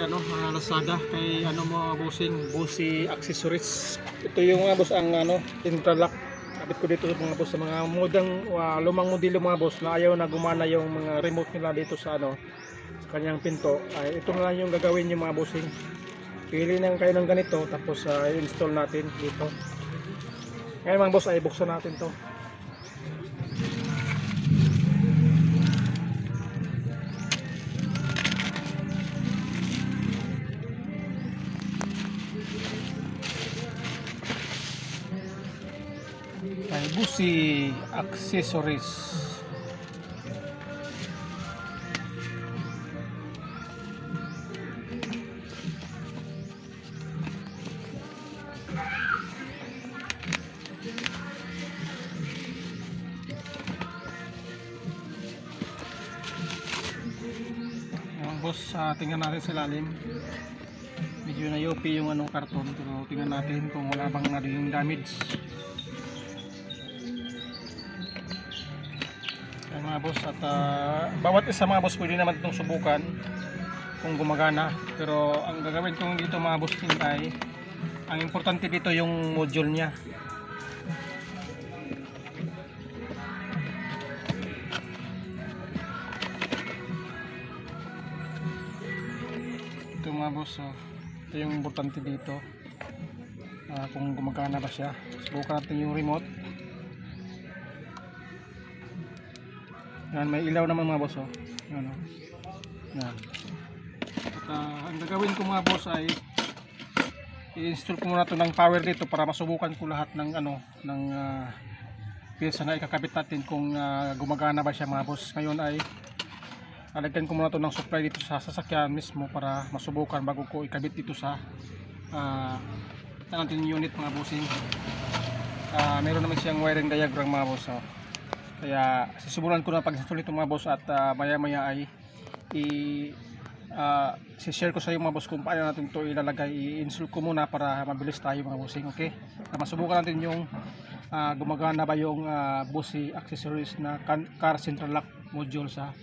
ano, Lazada kay ano mo bossing, Bossy accessories. Ito yung mga boss ang ano, interlock. Kapit ko dito mga boss sa mga lumang modelo mga boss na ayaw na gumana yung mga remote nila dito sa ano, sa kanyang pinto. Ay ito na lang yung gagawin niyo mga bossing. Pili lang kayo ng ganito tapos install natin dito. Ngayon mga boss ay buksan natin to. Ay, Bossy accessories. Ang boss, tingnan natin sa ilalim. Medyo na-yopi yung anong karton, pero tingnan natin kung wala bang naging damage. Ayan mga boss, at bawat isa mga boss pwede naman itong subukan kung gumagana, pero ang gagawin kong dito mga boss ay ang importante dito yung module nya. Ito mga boss, ito yung importante dito, kung gumagana ba siya. Subukan natin yung remote. Yan, may ilaw naman mga boss, yan, yan. At ang gagawin ko mga boss ay i-install ko muna ito ng power dito para masubukan ko lahat ng ano, ng pyesa na ikakabit natin kung gumagana ba siya mga boss. Ngayon ay alagyan ko muna ito ng supply dito sa sasakyan mismo para masubukan bago ko ikabit dito sa natin unit mga bossing. Meron naman siyang wiring diagram mga boss, kaya sisimulan ko na pag-install ito mga boss, at maya maya ay share ko sa iyo mga boss kung paano natin ito ilalagay. I-install ko muna para mabilis tayo mga bossing, okay? Masubukan natin yung gumagana ba yung Bossy accessories na car central lock module sa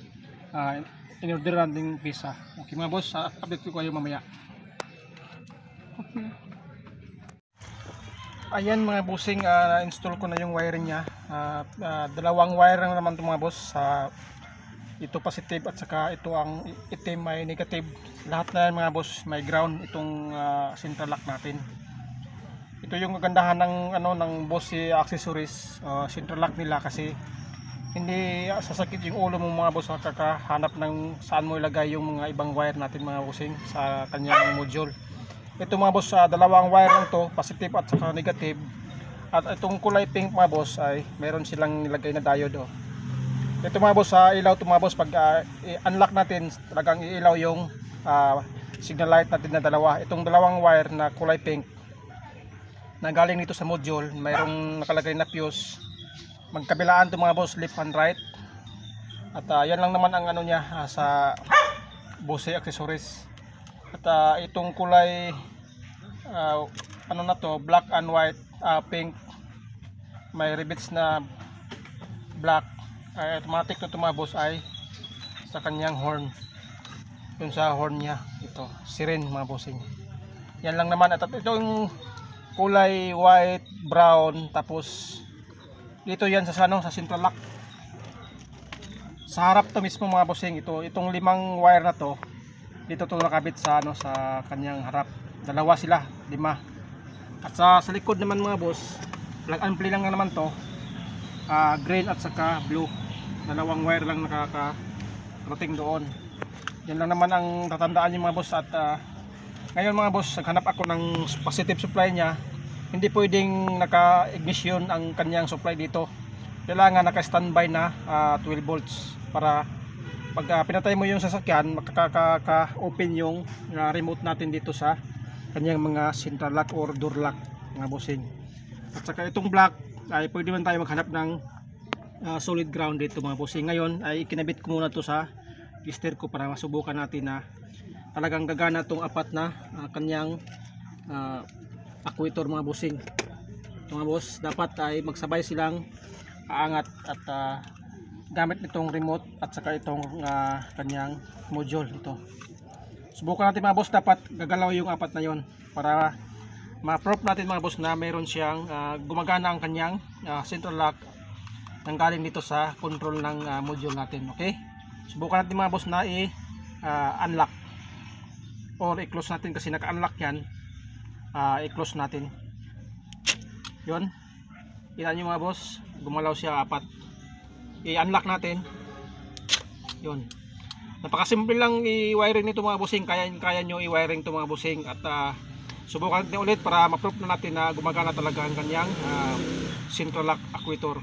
in-order natin pisa. Okay mga boss, update ko kayo mamaya. Okay. Ayan mga bossing, install ko na yung wiring nya. Dalawang wire na naman ito mga boss. Ito positive at saka ito ang itim may negative. Lahat na yan mga boss may ground itong central lock natin. Ito yung kagandahan ng ano ng Bossy accessories, central lock nila, kasi hindi sasakit yung ulo mo mga boss kakahanap ng saan mo ilagay yung mga ibang wire natin mga bossing sa kanyang module. Ito mga boss, dalawang wire lang to, positive at saka negative. At itong kulay pink mga boss ay meron silang nilagay na diode. Ito mga boss, ilaw to mga boss. Pag i-unlock natin, talagang iilaw yung signal light natin na dalawa. Itong dalawang wire na kulay pink na galing dito sa module, mayroong nakalagay na fuse. Magkabilaan to mga boss, left and right. At yan lang naman ang ano niya sa Bossy accessories. At itong kulay ano na to, black and white, pink, may rivets na black, automatic to mga boss ay sa kanyang horn, dun sa horn nya, ito siren mga bossing. Yan lang naman. At itong kulay white, brown, tapos dito yan sa sa central lock sa harap to mismo mga bossing. Itong limang wire na to dito to nakabit sa ano, sa kanyang harap. Dalawa sila, 5. At sa likod naman mga boss, plug and play lang naman to, green at saka blue. Dalawang wire lang nakakarating doon. Yan lang naman ang tatandaan niyo mga boss. At ngayon mga boss, naghanap ako ng positive supply niya. Hindi pwedeng naka-ignition ang kanyang supply dito. Kailangan naka-standby na 12 volts para pag pinatay mo yung sasakyan, makaka-open yung remote natin dito sa kanyang mga central lock or door lock mga bossing. At saka itong black ay pwede man tayo maghanap ng solid ground dito mga bossing. Ngayon ay ikinabit ko muna to sa tester ko para masubukan natin na talagang gagana itong apat na kanyang actuator mga bossing. Ito mga boss, dapat ay magsabay silang aangat at gamit nitong remote at saka itong kanyang module ito. Subukan natin mga boss, dapat gagalaw yung apat na yon para ma-proof natin mga boss na meron siyang gumagana ang kanyang central lock nang galing dito sa control ng module natin. Okay, subukan natin mga boss na i-unlock or i-close natin kasi naka-unlock yan. I-close natin yun. Kita nyo mga boss, gumalaw siya apat. I-unlock natin yun. Napakasimple lang i-wiring nito mga bossing. Kaya nyo i-wiring ito mga bossing. At subukan natin ulit para ma-proof na natin na gumagana talaga ang kanyang central lock actuator.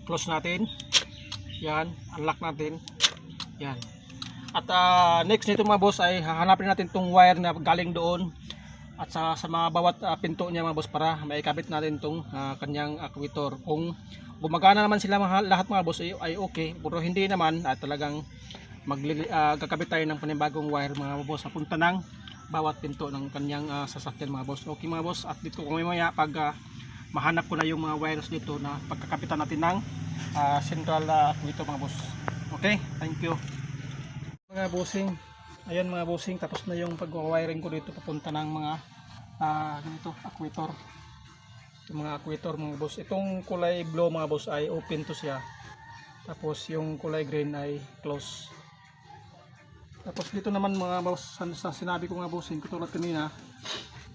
Close natin yan, unlock natin yan. At next nito mga boss ay hahanapin natin itong wire na galing doon at sa mga bawat pinto niya mga boss para maikabit natin itong kanyang actuator. Kung gumagana naman sila lahat mga boss ay okay, pero hindi naman talagang magkakabit tayo ng panibagong wire mga boss papunta ng bawat pinto ng kanyang sasakyan mga boss. Okay mga boss, at dito kung mamaya pag mahanap ko na yung mga wires dito na pagkakapitan natin ng central actuator mga boss. Okay, thank you mga bossing. Ayan mga bossing, tapos na yung pag-wiring ko dito papunta ng mga ganito actuator. Yung mga actuator mga boss, itong kulay blue mga boss ay open to siya, tapos yung kulay green ay close. Tapos dito naman mga boss, sa sinabi ko mga bossing, katulad kanina,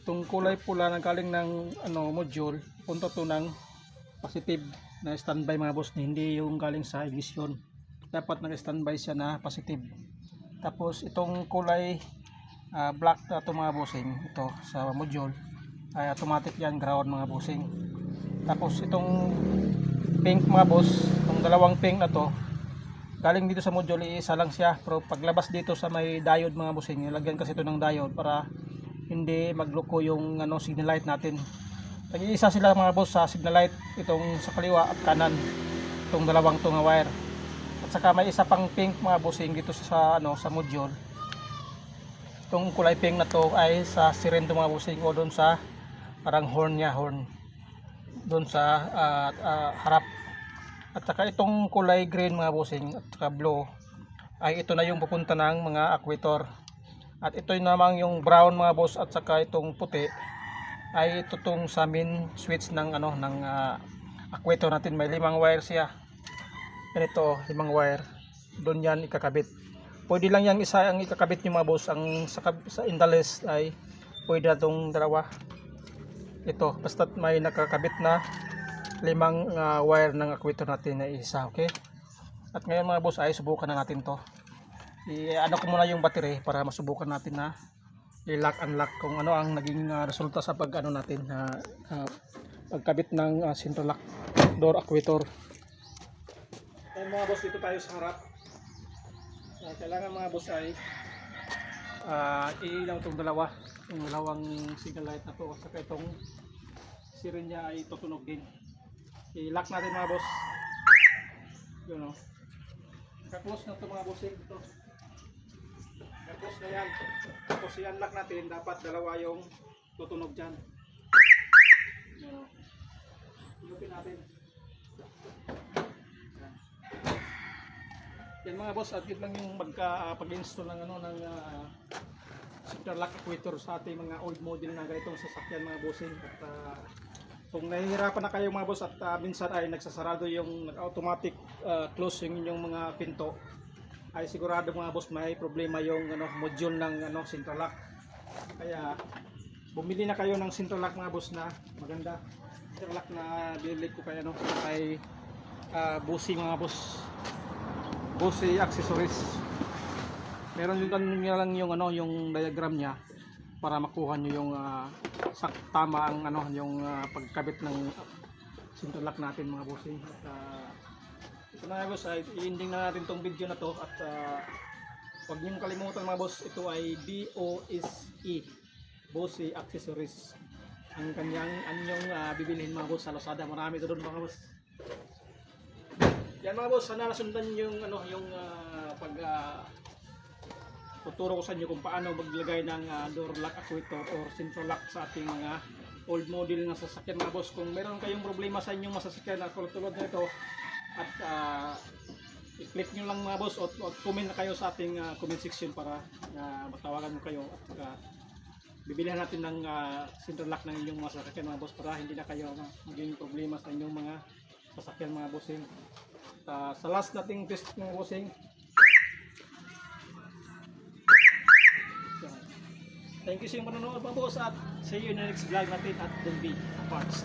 itong kulay pula na galing ng module, punta to ng positive na standby mga boss, hindi yung galing sa ignition. Dapat nag-standby siya na positive. Tapos itong kulay black na ito mga bossing, ito sa module ay automatic yan ground mga bossing. Tapos itong pink mga boss, itong dalawang pink na to galing dito sa module, iisa lang siya, pero paglabas dito sa may diode mga bossing, nilagyan kasi ito ng diode para hindi magloko yung signal light natin. Nag-iisa sila mga boss sa signal light, itong sa kaliwa at kanan, itong dalawang tunga wire. At saka may isa pang pink mga bossing dito sa sa module. Itong kulay pink na to ay sa siren mga bossing, o doon sa parang horn niya, doon sa harap. At saka itong kulay green mga bossing at saka blue ay ito na yung pupunta ng mga actuator. At ito namang yung brown mga boss at saka itong puti ay ito tong sa main switch ng actuator natin. May 5 wire siya. Ganito, 5 wire. Doon yan ikakabit. Pwede lang yang isa ang ikakabit nyo mga boss. Ang sa indales ay pwede na itong dalawa. Ito, basta may nakakabit na 5 wire ng actuator natin na isa. Okay? At ngayon mga boss ay subukan na natin to. I-ano ko muna yung battery para masubukan natin na i-lock unlock kung ano ang naging resulta sa natin pagkabit ng central lock door actuator. Ayan mga boss, dito tayo sa harap. Kailangan mga boss ay ilaw itong yung dalawang signal light na to, at saka itong siren niya ay tutunog din. I-lock natin mga boss. Yun o. Naka-close na ito mga boss. Ito. Naka-close na yan. Tapos i-unlock natin, dapat dalawa yung tutunog dyan. Yun o. Ilupin natin. Yan mga boss, at yun lang yung pag-install ng central lock actuator sa ating mga old model na ganitong sasakyan mga bossing. At kung nahihirapan na kayo mga boss at minsan ay nagsasarado yung automatic close yung inyong mga pinto, ay sigurado mga boss may problema yung module ng central lock. Kaya bumili na kayo ng central lock mga boss na maganda. Central lock na binili ko kay kay Bossy mga boss. Bossy accessories. Meron nyo lang yung diagram niya para makuha nyo yung tama ang yung pagkabit ng central lock natin mga bossing. At ito na boss, i-ending na natin tong video na to. At huwag nyo kalimutan mga boss, ito ay BOSE, Bossy accessories ang anyong bibilhin mga boss sa Lazada. Marami ito doon mga boss. Yan mga boss, sana nasundan yung tuturo ko sa inyo kung paano maglagay ng door lock actuator or central lock sa ating mga old model na sasakyan mga boss. Kung meron kayong problema sa inyong masasakyan na tulad nito at i-click nyo lang mga boss, o comment na kayo sa ating comment section para matawagan mo kayo, at bibilihan natin ng center lock ng inyong mga sasakyan mga boss, para hindi na kayo maging problema sa inyong mga sasakyan mga bossing. Sa last nating test mga bossing, thank you sa inyong manonood mga boss, at see you in the next vlog natin at Don B Parts.